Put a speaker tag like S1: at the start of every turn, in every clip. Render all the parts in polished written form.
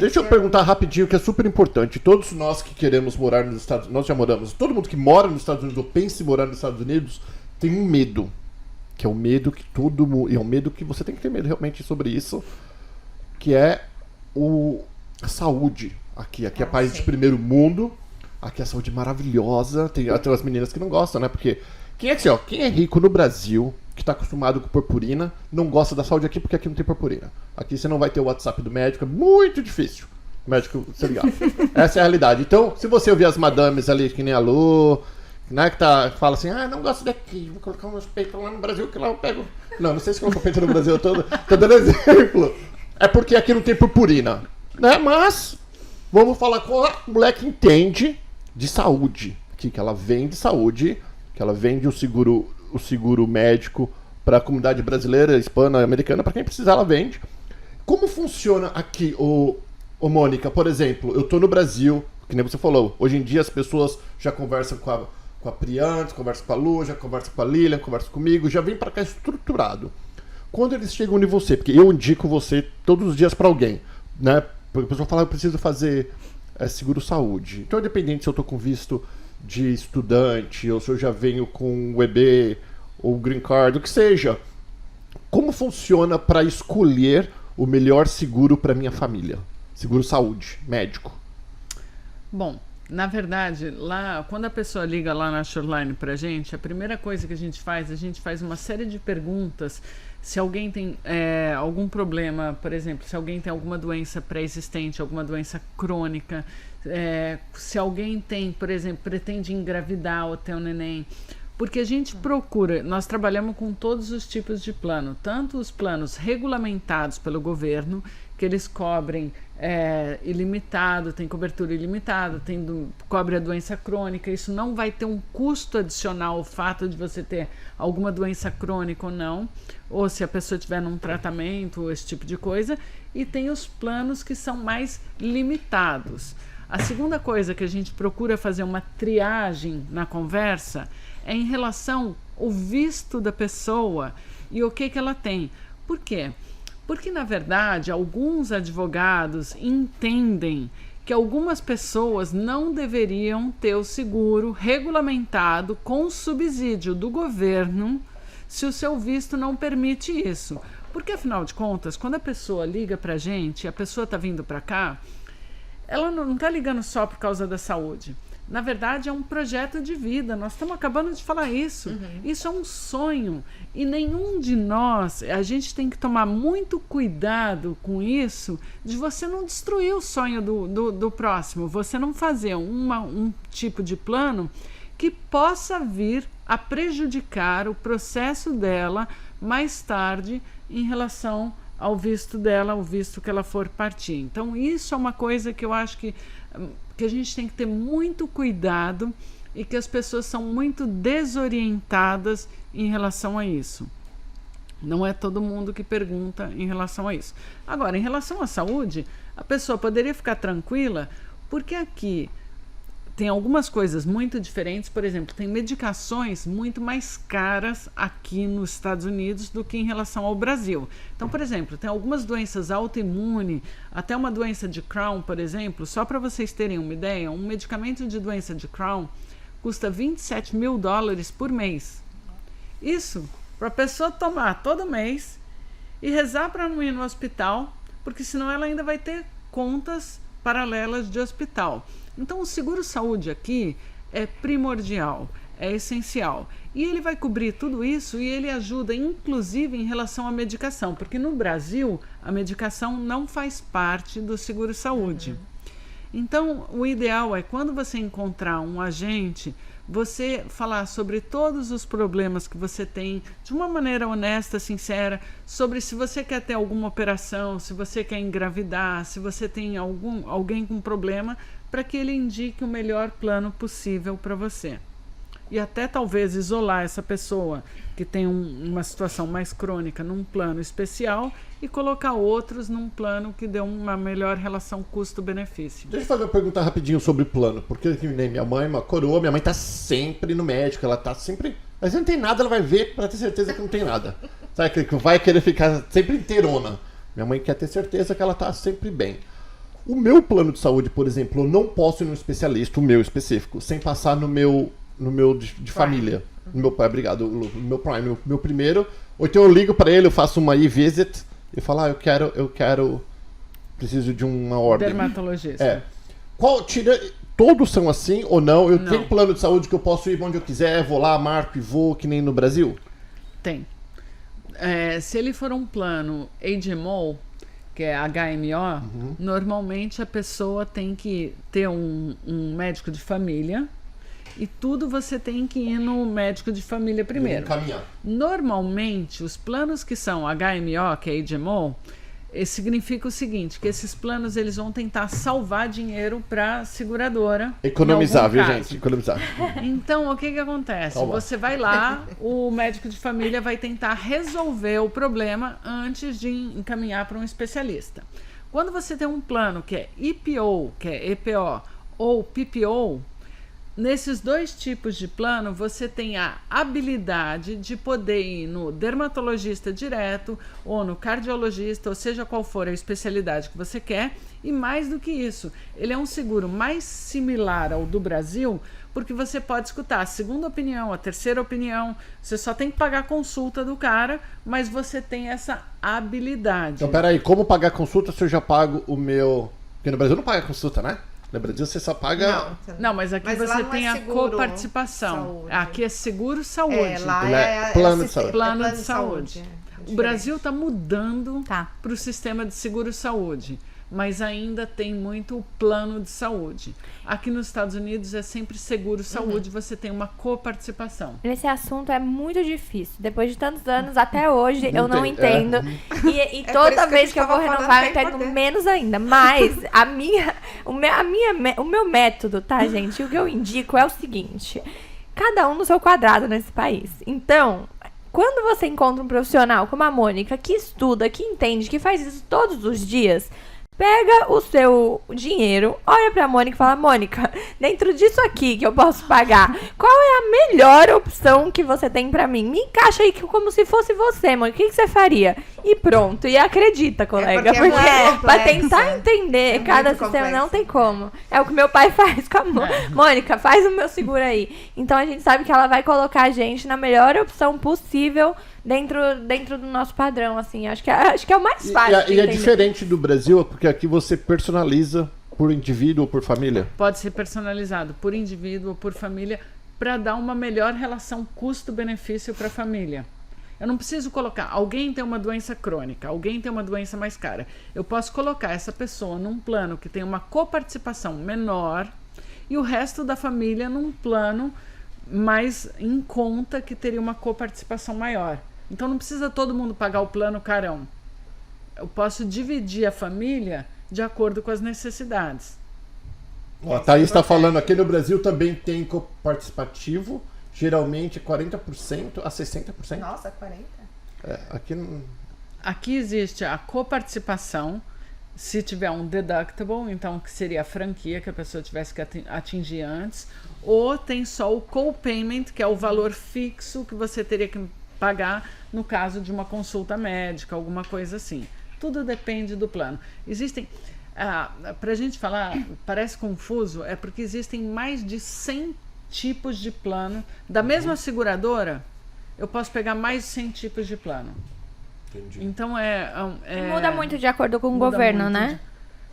S1: Deixa eu perguntar rapidinho, que é super importante. Todos nós que queremos morar nos Estados Unidos, nós já moramos, todo mundo que mora nos Estados Unidos ou pensa em morar nos Estados Unidos, tem um medo. Que é o medo que todo mundo. E é um medo que você tem que ter medo realmente sobre isso. Que é a saúde. Aqui é país de primeiro mundo. Aqui a saúde é maravilhosa. Tem as meninas que não gostam, né? Porque quem é rico no Brasil, que está acostumado com purpurina, não gosta da saúde aqui porque aqui não tem purpurina. Aqui você não vai ter o WhatsApp do médico, é muito difícil o médico se ligar. Essa é a realidade. Então, se você ouvir as madames ali, que nem a Lu, né, que fala assim, não gosto daqui, vou colocar meus peitos lá no Brasil, que lá eu pego... Não sei se coloca peito no Brasil todo, tô dando exemplo. É porque aqui não tem purpurina, né? Mas, vamos falar com a mulher que entende de saúde, que ela vende saúde, que ela vende o seguro médico para a comunidade brasileira, hispana, americana, para quem precisar ela vende. Como funciona aqui, Mônica? Por exemplo, eu estou no Brasil, que nem você falou, hoje em dia as pessoas já conversam com a Priante, conversam com a Lu, já conversam com a Lilian, conversam comigo, já vem para cá estruturado. Quando eles chegam em você, porque eu indico você todos os dias para alguém, né? Porque a pessoa fala, eu preciso fazer seguro-saúde. Então, independente se eu estou com visto de estudante, ou se eu já venho com o EB, ou Green Card, o que seja. Como funciona para escolher o melhor seguro para minha família? Seguro-saúde, médico.
S2: Bom, na verdade, lá, quando a pessoa liga lá na Shoreline pra gente, a primeira coisa que a gente faz uma série de perguntas. Se alguém tem algum problema, por exemplo, se alguém tem alguma doença pré-existente, alguma doença crônica, se alguém tem, por exemplo, pretende engravidar ou ter um neném, porque a gente procura, nós trabalhamos com todos os tipos de plano, tanto os planos regulamentados pelo governo, que eles cobrem ilimitado, tem cobertura ilimitada, cobre a doença crônica, isso não vai ter um custo adicional o fato de você ter alguma doença crônica ou não, ou se a pessoa tiver num tratamento, esse tipo de coisa, e tem os planos que são mais limitados. A segunda coisa que a gente procura fazer uma triagem na conversa é em relação ao visto da pessoa e o que ela tem. Por quê? Porque, na verdade, alguns advogados entendem que algumas pessoas não deveriam ter o seguro regulamentado com subsídio do governo se o seu visto não permite isso. Porque, afinal de contas, quando a pessoa liga para a gente, a pessoa está vindo para cá, ela não está ligando só por causa da saúde. Na verdade, é um projeto de vida. Nós estamos acabando de falar isso. Isso é um sonho. E nenhum de nós, a gente tem que tomar muito cuidado com isso, de você não destruir o sonho do próximo, você não fazer um tipo de plano que possa vir a prejudicar o processo dela mais tarde em relação ao visto dela, ao visto que ela for partir. Então, isso é uma coisa que eu acho que a gente tem que ter muito cuidado e que as pessoas são muito desorientadas em relação a isso. Não é todo mundo que pergunta em relação a isso. Agora, em relação à saúde, a pessoa poderia ficar tranquila, porque aqui tem algumas coisas muito diferentes. Por exemplo, tem medicações muito mais caras aqui nos Estados Unidos do que em relação ao Brasil. Então, por exemplo, tem algumas doenças autoimunes, até uma doença de Crohn, por exemplo, só para vocês terem uma ideia, um medicamento de doença de Crohn custa $27 mil por mês. Isso para a pessoa tomar todo mês e rezar para não ir no hospital, porque senão ela ainda vai ter contas paralelas de hospital. Então, o seguro-saúde aqui é primordial, é essencial. E ele vai cobrir tudo isso e ele ajuda, inclusive, em relação à medicação, porque no Brasil a medicação não faz parte do seguro-saúde. Então, o ideal é, quando você encontrar um agente, você falar sobre todos os problemas que você tem, de uma maneira honesta, sincera, sobre se você quer ter alguma operação, se você quer engravidar, se você tem alguém com problema, para que ele indique o melhor plano possível para você. E até talvez isolar essa pessoa que tem uma situação mais crônica num plano especial e colocar outros num plano que dê uma melhor relação custo-benefício.
S1: Deixa eu fazer uma pergunta rapidinho sobre plano, porque nem minha mãe, uma coroa, minha mãe tá sempre no médico, ela tá sempre... Mas não tem nada, ela vai ver para ter certeza que não tem nada. Sabe, que vai querer ficar sempre inteirona. Minha mãe quer ter certeza que ela tá sempre bem. O meu plano de saúde, por exemplo, eu não posso ir num especialista, o meu específico, sem passar no meu de família. No meu pai, obrigado. No meu Prime, meu primeiro. Ou então eu ligo pra ele, eu faço uma e-visit e falo, eu quero, preciso de uma ordem.
S2: Dermatologista.
S1: É. Todos são assim ou não? Eu tenho plano de saúde que eu posso ir onde eu quiser, vou lá, marco e vou, que nem no Brasil?
S2: Tem. Se ele for um plano HMO, que é HMO, normalmente a pessoa tem que ter um médico de família e tudo você tem que ir no médico de família primeiro. Normalmente, os planos que são HMO, que é HMO, significa o seguinte, que esses planos eles vão tentar salvar dinheiro para a seguradora.
S1: Economizar, viu, gente? Economizar.
S2: Então, o que acontece? Você vai lá, o médico de família vai tentar resolver o problema antes de encaminhar para um especialista. Quando você tem um plano que é EPO, que é EPO, ou PPO, nesses dois tipos de plano, você tem a habilidade de poder ir no dermatologista direto ou no cardiologista, ou seja qual for a especialidade que você quer. E mais do que isso, ele é um seguro mais similar ao do Brasil, porque você pode escutar a segunda opinião, a terceira opinião, você só tem que pagar a consulta do cara, mas você tem essa habilidade.
S1: Então, peraí, como pagar a consulta se eu já pago o meu... Porque no Brasil não paga a consulta, né? No Brasil você só paga...
S2: Não, mas aqui você tem a coparticipação. Aqui é seguro saúde.
S1: Lá é plano de saúde.
S2: Plano de saúde. O Brasil está mudando para o sistema de seguro saúde, mas ainda tem muito o plano de saúde. Aqui nos Estados Unidos é sempre seguro saúde, você tem uma coparticipação.
S3: Esse assunto é muito difícil. Depois de tantos anos, até hoje, eu não entendo. E toda vez que eu vou renovar, eu entendo menos ainda. Mas o meu método, tá, gente? O que eu indico é o seguinte. Cada um no seu quadrado nesse país. Então... Quando você encontra um profissional como a Mônica, que estuda, que entende, que faz isso todos os dias, pega o seu dinheiro, olha pra Mônica e fala, Mônica, dentro disso aqui que eu posso pagar, qual é a melhor opção que você tem pra mim? Me encaixa aí como se fosse você, Mônica, o que você faria? E pronto, e acredita, colega, porque pra tentar entender cada sistema não tem como. É o que meu pai faz com a Mônica, faz o meu seguro aí. Então a gente sabe que ela vai colocar a gente na melhor opção possível dentro do nosso padrão, assim. Acho que é o mais fácil.
S1: E é diferente do Brasil, porque aqui você personaliza por indivíduo ou por família?
S2: Pode ser personalizado por indivíduo ou por família para dar uma melhor relação custo-benefício para a família. Eu não preciso colocar, alguém tem uma doença crônica, alguém tem uma doença mais cara. Eu posso colocar essa pessoa num plano que tem uma coparticipação menor e o resto da família num plano mais em conta que teria uma coparticipação maior. Então não precisa todo mundo pagar o plano carão. Eu posso dividir a família de acordo com as necessidades.
S1: A Thaís está falando, aqui no Brasil também tem coparticipativo, geralmente 40% a 60%.
S4: Nossa, 40%?
S2: Aqui existe a coparticipação, se tiver um deductible, então que seria a franquia que a pessoa tivesse que atingir antes, ou tem só o co-payment, que é o valor fixo que você teria que pagar no caso de uma consulta médica, alguma coisa assim. Tudo depende do plano. Existem, para a gente falar, parece confuso, é porque existem mais de 100 tipos de plano. Da mesma seguradora, eu posso pegar mais de 100 tipos de plano.
S1: Entendi.
S2: Então
S3: muda muito de acordo com o governo, né?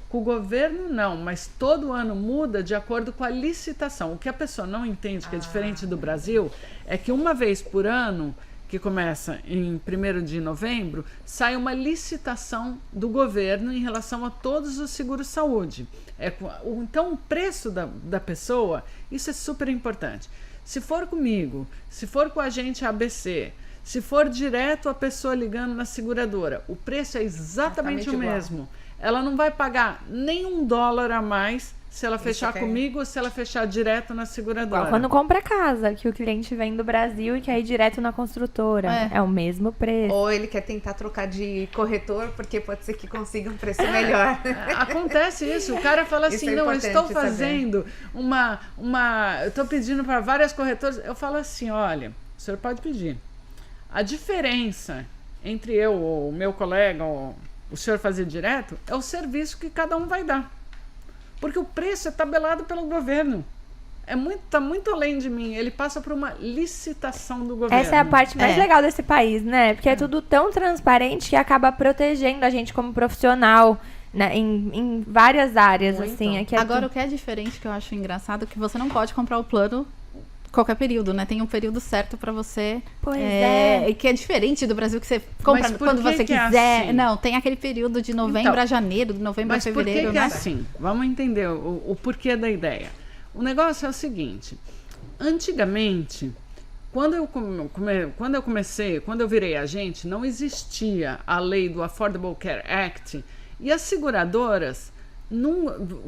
S2: Com o governo não, mas todo ano muda de acordo com a licitação. O que a pessoa não entende, que é diferente do Brasil, é que uma vez por ano, que começa em 1º de novembro, sai uma licitação do governo em relação a todos os seguros-saúde. Então, o preço da pessoa, isso é super importante. Se for comigo, se for com a agente ABC, se for direto a pessoa ligando na seguradora, o preço é exatamente o mesmo. Ela não vai pagar nem $1 a mais se ela fechar comigo ou se ela fechar direto na seguradora.
S3: Igual quando compra casa, que o cliente vem do Brasil e quer ir direto na construtora. É o mesmo preço.
S4: Ou ele quer tentar trocar de corretor, porque pode ser que consiga um preço melhor.
S2: Acontece isso. O cara fala assim, não, eu estou fazendo eu estou pedindo para várias corretoras. Eu falo assim, olha, o senhor pode pedir. A diferença entre eu ou o meu colega ou o senhor fazer direto é o serviço que cada um vai dar. Porque o preço é tabelado pelo governo. Tá muito além de mim. Ele passa por uma licitação do governo.
S3: Essa é a parte mais legal desse país, né? Porque é tudo tão transparente que acaba protegendo a gente como profissional, né? Em várias áreas,
S2: Muito.
S3: assim. Aqui é
S5: Agora, o que é diferente, que eu acho engraçado, é que você não pode comprar o plano qualquer período, né? Tem um período certo pra você.
S3: Pois é.
S5: E que é diferente do Brasil, que você compra
S2: Mas por
S5: quando
S2: que
S5: você
S2: que é
S5: quiser.
S2: assim?
S5: Não, tem aquele período de novembro
S2: Então,
S5: a janeiro, de novembro a
S2: Mas por que
S5: fevereiro,
S2: que é
S5: né?
S2: assim? Vamos entender o porquê da ideia. O negócio é o seguinte. Antigamente, quando eu virei agente, não existia a lei do Affordable Care Act e as seguradoras,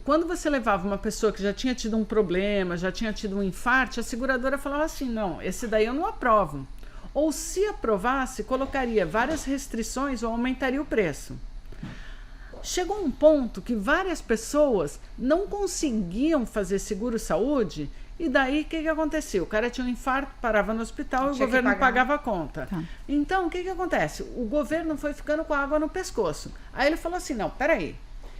S2: quando você levava uma pessoa que já tinha tido um problema, já tinha tido um infarte, a seguradora falava assim, não, esse daí eu não aprovo. Ou se aprovasse, colocaria várias restrições ou aumentaria o preço. Chegou um ponto que várias pessoas não conseguiam fazer seguro-saúde e daí o que acontecia? O cara tinha um infarto, parava no hospital e o
S4: Tinha que
S2: governo
S4: pagar.
S2: pagava a conta.
S5: Tá.
S2: Então, o que acontece? O governo foi ficando com a água no pescoço. Aí ele falou assim, não, peraí,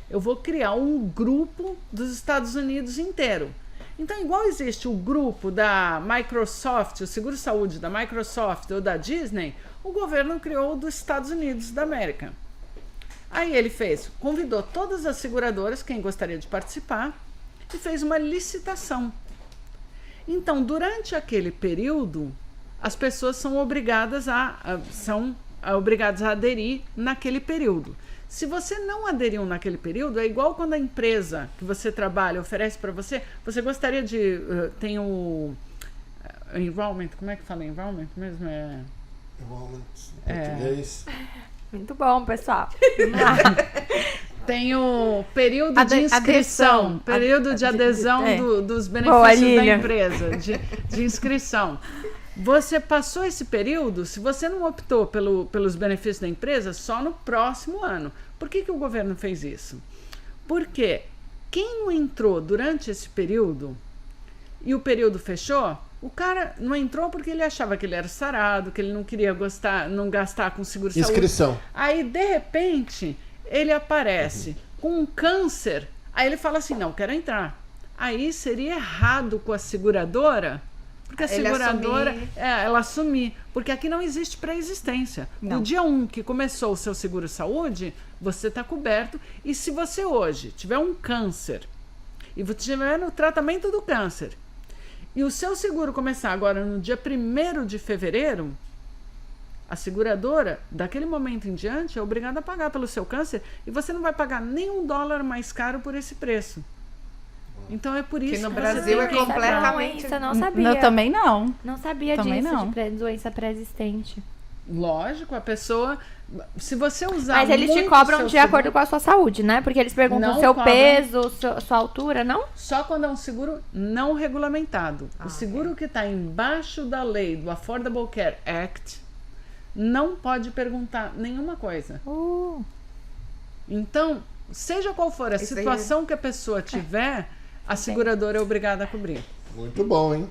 S2: eu vou criar um grupo dos Estados Unidos inteiro. Então, igual existe o grupo da Microsoft, o seguro-saúde da Microsoft ou da Disney, o governo criou o dos Estados Unidos da América. Aí ele convidou todas as seguradoras, quem gostaria de participar, e fez uma licitação. Então, durante aquele período, as pessoas são obrigadas a aderir naquele período. Se você não aderiu naquele período, é igual quando a empresa que você trabalha oferece para você, você gostaria de... tem o... enrollment, como é que fala enrollment mesmo?
S1: Português.
S3: Muito bom, pessoal. Vamos lá.
S2: Tem o período de
S5: Adesão.
S2: inscrição, período de adesão dos benefícios
S3: Boa,
S2: da
S3: Lilian.
S2: empresa, de inscrição. Você passou esse período, se você não optou pelos benefícios da empresa, só no próximo ano. Por que o governo fez isso? Porque quem não entrou durante esse período e o período fechou, o cara não entrou porque ele achava que ele era sarado, que ele não queria não gastar com seguro-saúde.
S1: Inscrição.
S2: Aí, de repente, ele aparece com um câncer, aí ele fala assim, não, quero entrar. Aí seria errado com a seguradora, porque a
S4: Ele
S2: seguradora,
S4: assumir.
S2: ela assumir, porque aqui não existe pré-existência. No dia 1 que começou o seu seguro-saúde, você está coberto, e se você hoje tiver um câncer, e você estiver no tratamento do câncer, e o seu seguro começar agora no dia 1º de fevereiro, a seguradora, daquele momento em diante, é obrigada a pagar pelo seu câncer e você não vai pagar nem $1 mais caro por esse preço. Então é por isso que
S4: no
S2: você
S4: Brasil
S2: tem
S4: é
S2: que
S3: Não,
S4: completamente-
S3: isso eu não sabia.
S5: Eu também não.
S3: Não sabia
S5: Também
S3: disso,
S5: não.
S3: de doença pré-existente.
S2: Lógico, a pessoa... Se você usar
S3: Mas eles te
S2: muito
S3: cobram
S2: seu
S3: de acordo
S2: seguro-
S3: com a sua saúde, né? Porque eles perguntam
S2: Não
S3: o seu
S2: cobram.
S3: peso, sua altura, não?
S2: Só quando é um seguro não regulamentado. O seguro que está embaixo da lei do Affordable Care Act não pode perguntar nenhuma coisa. Então, seja qual for a
S4: Isso aí
S2: situação que a pessoa tiver, a seguradora é obrigada a cobrir.
S1: Muito bom, hein?